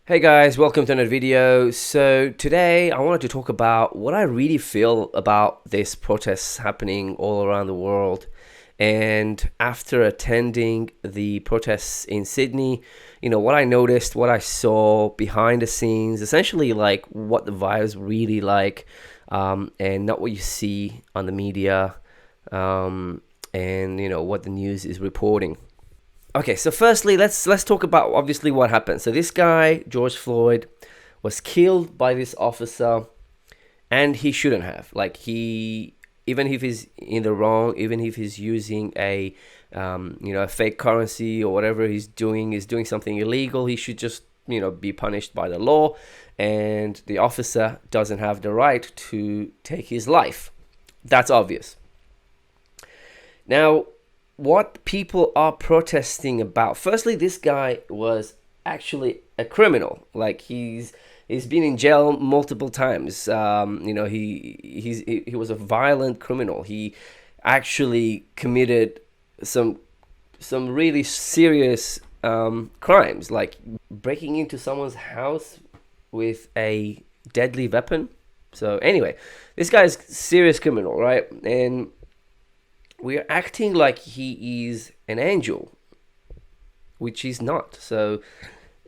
Hey guys, welcome to another video. So today I wanted to talk about what I really feel about this protests happening all around the world. And after attending the protests in Sydney, what I noticed, what I saw behind the scenes, essentially like what the vibes really like, and not what you see on the media, and what the news is reporting. Okay, so firstly, let's talk about obviously what happened. So this guy, George Floyd, was killed by this officer, and he shouldn't have. Like even if he's in the wrong, even if he's using a fake currency or whatever he's doing is doing something illegal, he should just be punished by the law, and the officer doesn't have the right to take his life. That's obvious. Now, what people are protesting about. Firstly, this guy was actually a criminal. Like he's been in jail multiple times. He was a violent criminal. He actually committed some really serious crimes, like breaking into someone's house with a deadly weapon. So anyway, this guy's serious criminal, right? And we're acting like he is an angel, which he's not. So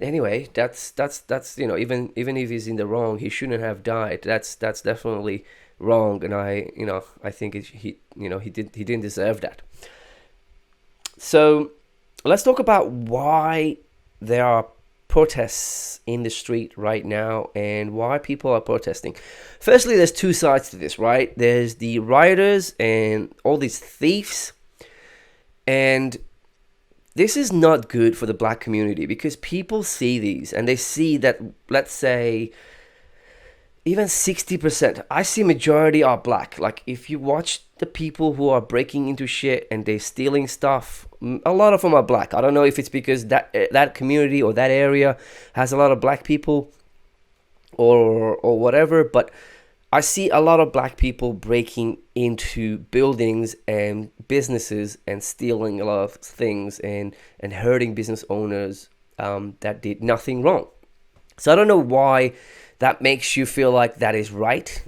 anyway, that's even if he's in the wrong, he shouldn't have died. That's definitely wrong, and I think he didn't deserve that. So let's talk about why there are protests in the street right now and why people are protesting. Firstly, there's two sides to this, right? There's the rioters and all these thieves, and this is not good for the black community because people see these and they see that, let's say, even 60%, I see majority are black. Like if you watch the people who are breaking into shit and they're stealing stuff, a lot of them are black. I don't know if it's because that community or that area has a lot of black people or whatever, but I see a lot of black people breaking into buildings and businesses and stealing a lot of things and hurting business owners that did nothing wrong. So I don't know why that makes you feel like that is right.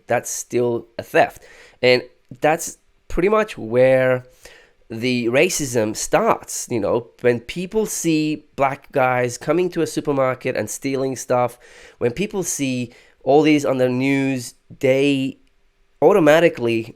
That's still a theft. And that's pretty much where the racism starts. When people see black guys coming to a supermarket and stealing stuff, when people see all these on the news, they automatically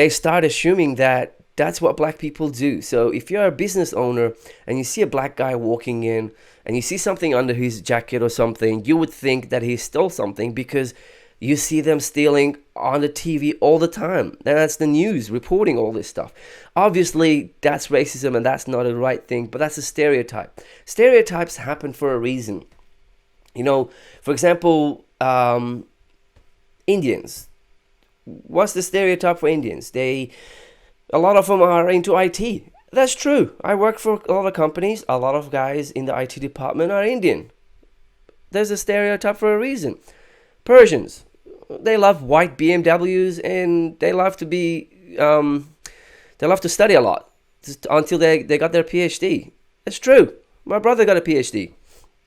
start assuming that that's what black people do. So if you're a business owner and you see a black guy walking in and you see something under his jacket or something, you would think that he stole something because you see them stealing on the TV all the time. And that's the news reporting all this stuff. Obviously, that's racism and that's not a right thing, but that's a stereotype. Stereotypes happen for a reason. For example, Indians. What's the stereotype for Indians? A lot of them are into IT. That's true. I work for a lot of companies. A lot of guys in the IT department are Indian. There's a stereotype for a reason. Persians, they love white BMWs and they love to study a lot until they got their PhD. It's true. My brother got a PhD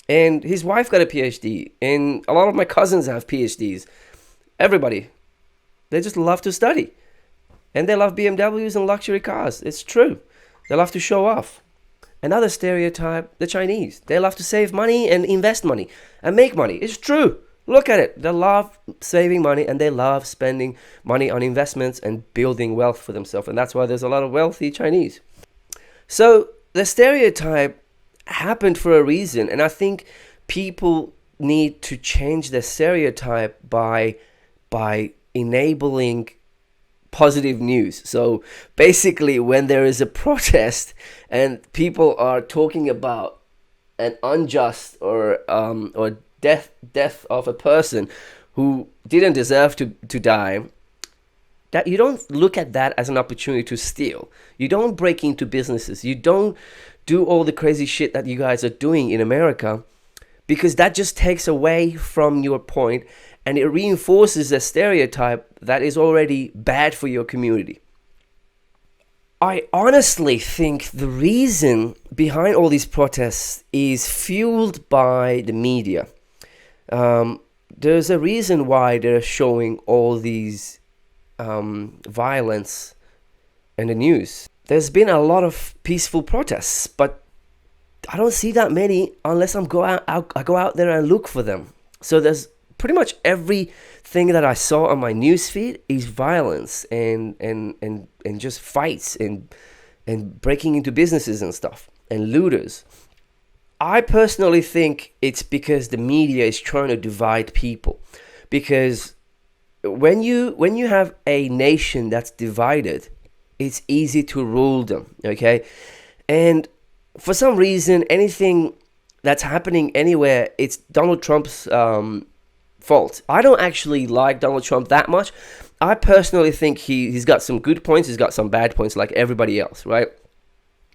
and his wife got a PhD and a lot of my cousins have PhDs. Everybody, they just love to study. And they love BMWs and luxury cars. It's true. They love to show off. Another stereotype, the Chinese. They love to save money and invest money and make money. It's true. Look at it. They love saving money and they love spending money on investments and building wealth for themselves. And that's why there's a lot of wealthy Chinese. So the stereotype happened for a reason. And I think people need to change the stereotype by enabling positive news. So basically, when there is a protest and people are talking about an unjust or death of a person who didn't deserve to die, that you don't look at that as an opportunity to steal. You don't break into businesses. You don't do all the crazy shit that you guys are doing in America, because that just takes away from your point and it reinforces a stereotype that is already bad for your community. I honestly think the reason behind all these protests is fueled by the media. There's a reason why they're showing all these violence in the news. There's been a lot of peaceful protests, but I don't see that many unless I go out there and look for them. So there's pretty much everything that I saw on my newsfeed is violence and just fights and breaking into businesses and stuff and looters. I personally think it's because the media is trying to divide people. Because when you have a nation that's divided, it's easy to rule them, okay? And for some reason, anything that's happening anywhere, it's Donald Trump's fault. I don't actually like Donald Trump that much. I personally think he's got some good points, he's got some bad points like everybody else, right?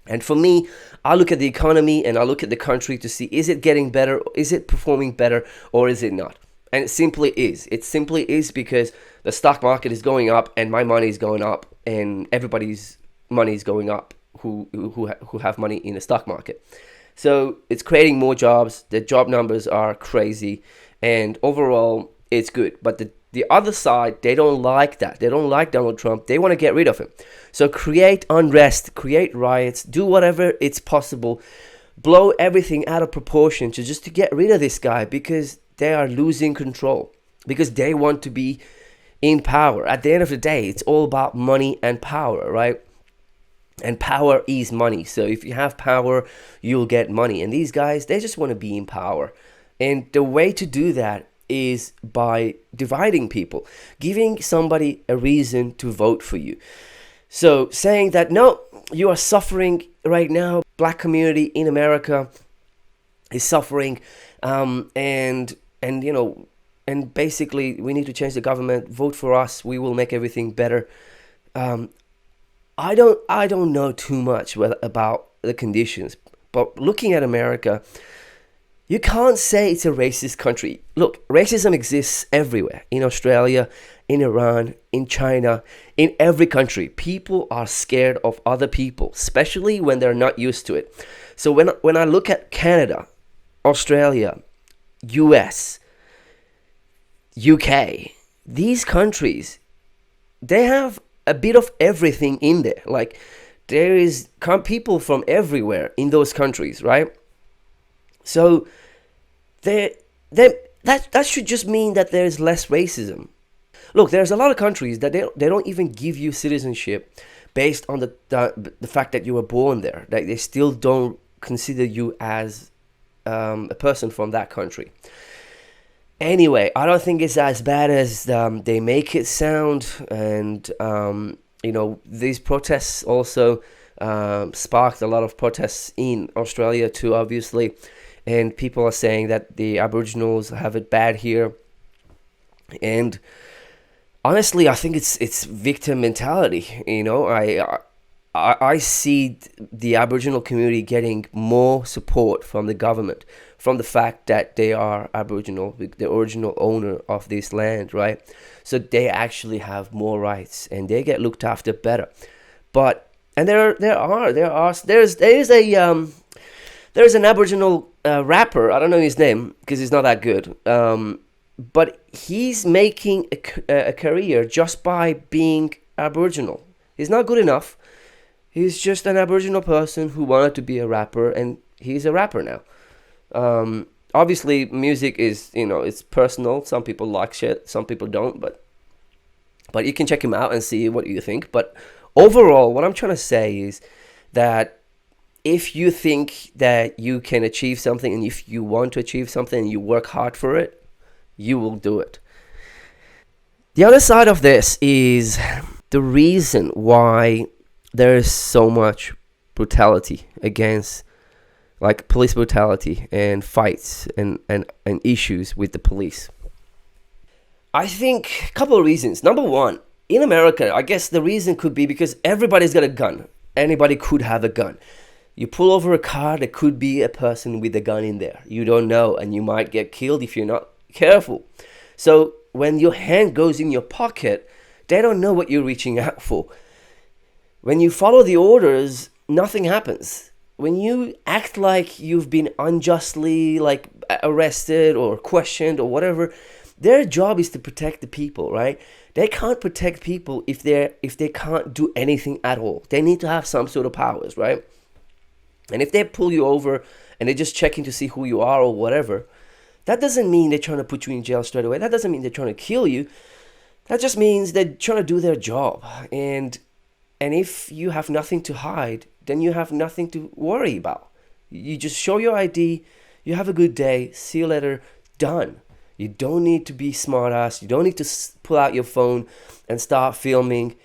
And for me, I look at the economy and I look at the country to see, is it getting better, is it performing better, or is it not? And it simply is. It simply is because the stock market is going up and my money is going up and everybody's money is going up who have money in the stock market. So it's creating more jobs. The job numbers are crazy and overall it's good. But the other side, they don't like that. They don't like Donald Trump. They want to get rid of him. So create unrest, create riots, do whatever it's possible, blow everything out of proportion to get rid of this guy because they are losing control, because they want to be in power. At the end of the day, it's all about money and power, right? And power is money. So if you have power, you'll get money. And these guys, they just want to be in power. And the way to do that is by dividing people, giving somebody a reason to vote for you. So saying that, no, you are suffering right now. Black community in America is suffering. And basically we need to change the government. Vote for us. We will make everything better. I don't know too much about the conditions, but looking at America, you can't say it's a racist country. Look, racism exists everywhere. In Australia, in Iran, in China, in every country. People are scared of other people, especially when they're not used to it. So when I look at Canada, Australia, US, UK, these countries, they have a bit of everything in there. Like there is people from everywhere in those countries, right? So that should just mean that there's less racism. Look, there's a lot of countries that they don't even give you citizenship based on the fact that you were born there. They still don't consider you as a person from that country. Anyway, I don't think it's as bad as they make it sound. And, these protests also sparked a lot of protests in Australia too, obviously. And people are saying that the Aboriginals have it bad here. And honestly, I think it's victim mentality. I see the Aboriginal community getting more support from the government, from the fact that they are Aboriginal, the original owner of this land, right? So they actually have more rights and they get looked after better. And there's an Aboriginal rapper. I don't know his name because he's not that good. But he's making a career just by being Aboriginal. He's not good enough. He's just an Aboriginal person who wanted to be a rapper, and he's a rapper now. Obviously, music is, it's personal. Some people like shit, some people don't, but you can check him out and see what you think. But overall, what I'm trying to say is that if you think that you can achieve something, and if you want to achieve something and you work hard for it, you will do it. The other side of this is the reason why there is so much brutality against, like police brutality and fights and issues with the police. I think a couple of reasons. Number one, in America, I guess the reason could be because everybody's got a gun. Anybody could have a gun. You pull over a car, there could be a person with a gun in there. You don't know, and you might get killed if you're not careful. So when your hand goes in your pocket, they don't know what you're reaching out for. When you follow the orders, nothing happens. When you act like you've been unjustly like arrested or questioned or whatever, their job is to protect the people, right? They can't protect people if they can't do anything at all. They need to have some sort of powers, right? And if they pull you over and they're just checking to see who you are or whatever, that doesn't mean they're trying to put you in jail straight away. That doesn't mean they're trying to kill you. That just means they're trying to do their job. And if you have nothing to hide, then you have nothing to worry about. You just show your ID, you have a good day, see you later, done. You don't need to be smart ass. You don't need to pull out your phone and start filming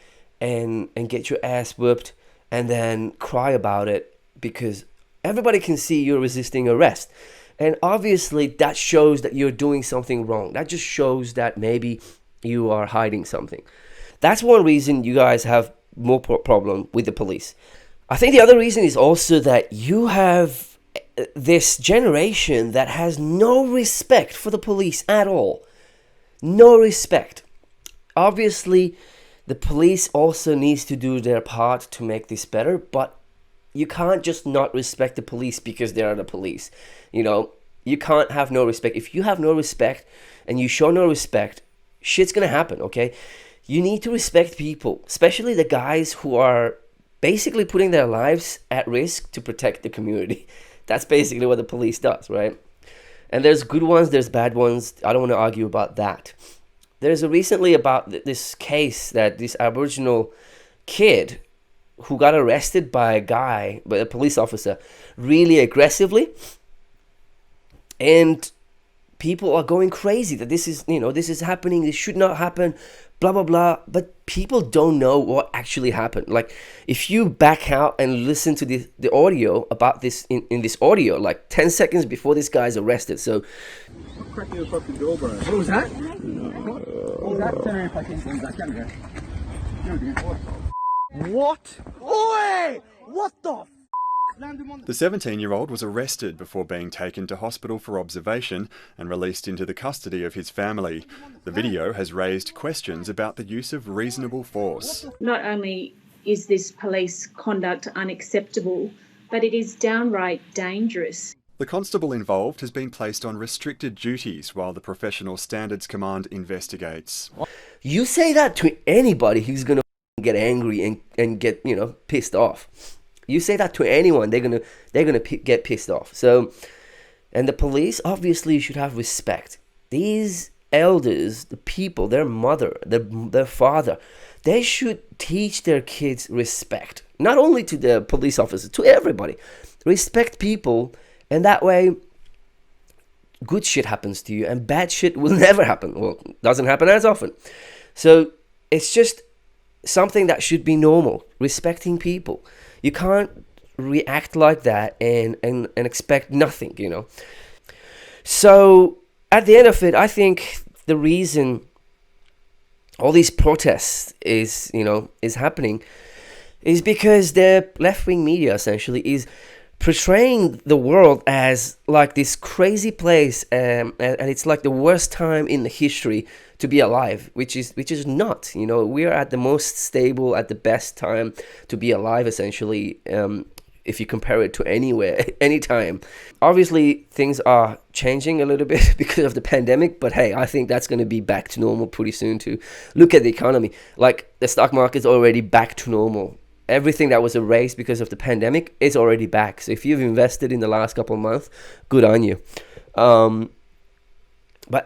and get your ass whooped and then cry about it, because everybody can see you're resisting arrest. And obviously that shows that you're doing something wrong. That just shows that maybe you are hiding something. That's one reason you guys have more problem with the police. I think the other reason is also that you have this generation that has no respect for the police at all. No respect. Obviously, the police also needs to do their part to make this better, but you can't just not respect the police because they are the police. You know, you can't have no respect. If you have no respect and you show no respect, shit's gonna happen, okay? You need to respect people, especially the guys who are basically putting their lives at risk to protect the community. That's basically what the police does, right? And there's good ones, there's bad ones. I don't want to argue about that. There's recently about this case that this Aboriginal kid who got arrested by a police officer, really aggressively. And people are going crazy that this is happening, this should not happen, blah, blah, blah. But people don't know what actually happened. Like, if you back out and listen to the audio about this, in this audio, like 10 seconds before this guy's arrested. So, I'll crack you a fucking door, bro. What was that? What was that? Turn around, fucking. What? Oi! What the f? The 17-year-old was arrested before being taken to hospital for observation and released into the custody of his family. The video has raised questions about the use of reasonable force. Not only is this police conduct unacceptable, but it is downright dangerous. The constable involved has been placed on restricted duties while the Professional Standards Command investigates. You say that to anybody who's going to get angry and get, pissed off. You say that to anyone, they're gonna get pissed off. So, and the police obviously should have respect. These elders, the people, their mother, their father, they should teach their kids respect. Not only to the police officers, to everybody. Respect people, and that way, good shit happens to you, and bad shit will never happen. Well, doesn't happen as often. So it's just something that should be normal. Respecting people. You can't react like that and expect nothing, So at the end of it, I think the reason all these protests is happening is because the left-wing media essentially is portraying the world as like this crazy place, and it's like the worst time in the history to be alive, which is not. We are at the most stable, at the best time to be alive, essentially, if you compare it to anywhere, anytime. Obviously, things are changing a little bit because of the pandemic, but hey, I think that's going to be back to normal pretty soon too. Look at the economy. Like, the stock market's already back to normal. Everything that was erased because of the pandemic is already back. So if you've invested in the last couple of months, good on you. But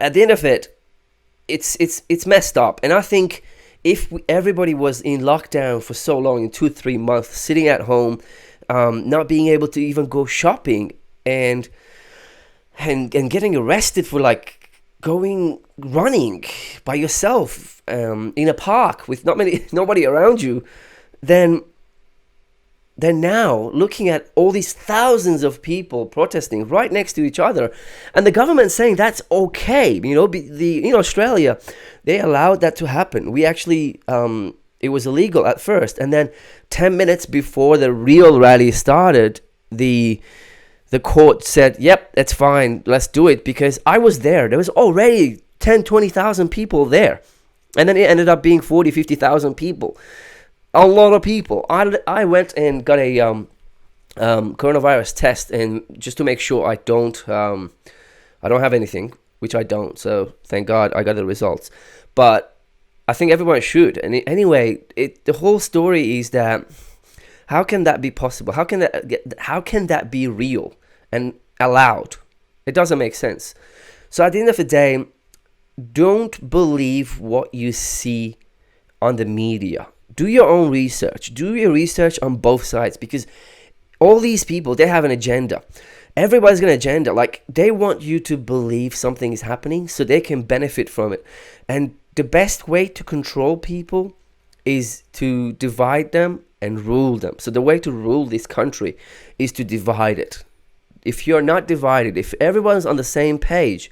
at the end of it, it's messed up. And I think if everybody was in lockdown for so long, in 2-3 months, sitting at home, not being able to even go shopping and getting arrested for like going running by yourself in a park with nobody around you, then now looking at all these thousands of people protesting right next to each other, and the government saying that's okay. In Australia, they allowed that to happen. We actually, it was illegal at first, and then 10 minutes before the real rally started, the court said, yep, that's fine, let's do it, because I was there. There was already 10,000, 20,000 people there, and then it ended up being 40,000, 50,000 people. A lot of people. I went and got a coronavirus test, and just to make sure I don't have anything, which I don't. So thank God I got the results. But I think everyone should. And anyway, the whole story is that how can that be possible? How can that be real and allowed? It doesn't make sense. So at the end of the day, don't believe what you see on the media. Do your own research. Do your research on both sides, because all these people, they have an agenda. Everybody's got an agenda. Like, they want you to believe something is happening so they can benefit from it. And the best way to control people is to divide them and rule them. So the way to rule this country is to divide it. If you're not divided, if everyone's on the same page,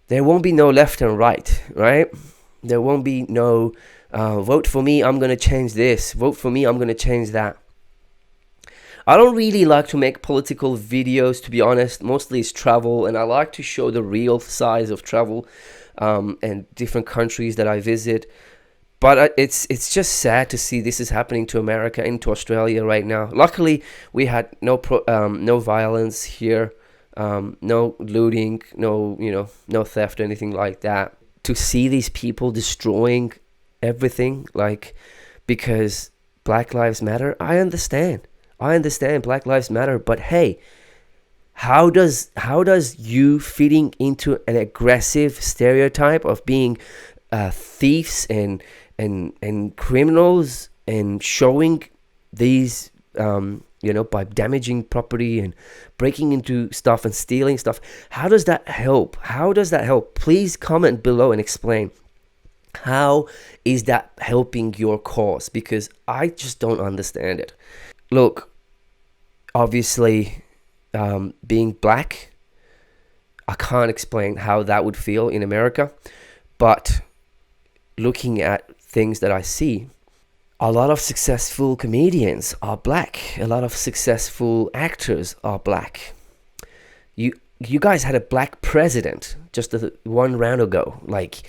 there won't be no left and right, right? There won't be no vote for me, I'm going to change this. Vote for me, I'm going to change that. I don't really like to make political videos, to be honest. Mostly it's travel, and I like to show the real size of travel and different countries that I visit. But it's just sad to see this is happening to America and to Australia right now. Luckily, we had no violence here, no looting, no theft or anything like that. To see these people destroying everything, like, because Black Lives Matter, I understand Black Lives Matter, but hey, how does you fitting into an aggressive stereotype of being thieves and criminals and showing these by damaging property and breaking into stuff and stealing stuff, how does that help? Please comment below and explain. How is that helping your cause? Because I just don't understand it. Look, obviously, being black, I can't explain how that would feel in America. But looking at things that I see, a lot of successful comedians are black. A lot of successful actors are black. You guys had a black president just one round ago. Like,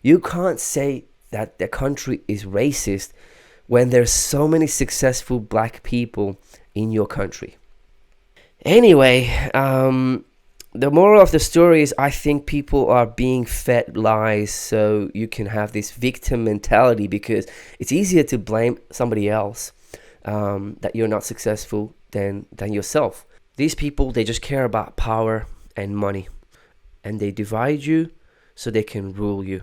you can't say that the country is racist when there's so many successful black people in your country. Anyway, the moral of the story is, I think people are being fed lies so you can have this victim mentality, because it's easier to blame somebody else that you're not successful than yourself. These people, they just care about power and money, and they divide you so they can rule you.